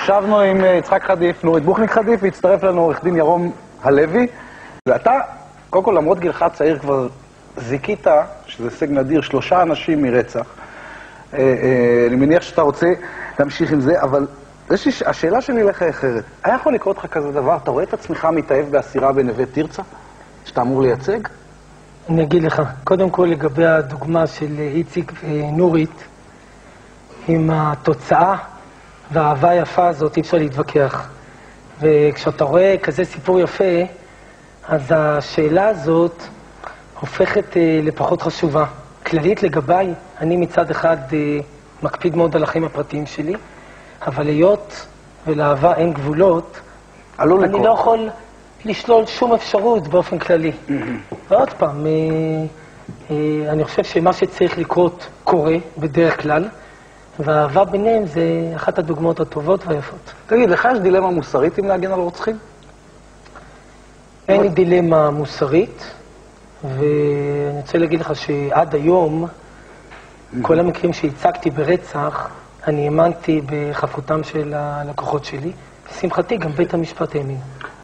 ישבנו עם יצחק חדיף, נורית בוכניק חדיף, והצטרף לנו עורך דין ירום הלוי. ואתה, קודם כל, למרות גילך צעיר כבר זיקית, שזה הישג נדיר, 3 אנשים מרצח. אני מניח שאתה רוצה להמשיך עם זה, אבל השאלה שלי לך היא אחרת. היה יכול לקרות לך כזה דבר? אתה רואה את עצמך מתאהב באסירה בנווה תרצה, שאתה אמור לייצג? אני אגיד לך, קודם כל לגבי הדוגמה של איציק ונורית, עם התוצאה והאהבה היפה הזאת אי אפשר להתווכח. וכשאתה רואה כזה סיפור יפה, אז השאלה הזאת הופכת לפחות חשובה. כללית לגביי, אני מצד אחד מקפיד מאוד על החיים הפרטיים שלי, אבל היות ולאהבה אין גבולות, אני לא יכול לשלול שום אפשרות באופן כללי. ועוד פעם, אני חושב שמה שצריך לקרות קורה בדרך כלל, והאהבה ביניהם זה אחת הדוגמאות הטובות והיפות. תגיד, לך יש דילמה מוסרית אם להגן על רוצחים? אין לי דילמה מוסרית, ואני רוצה להגיד לך שעד היום, כל המקרים שהצגתי ברצח, אני האמנתי בחפותם של הלקוחות שלי. לשמחתי, גם בית המשפט האמין.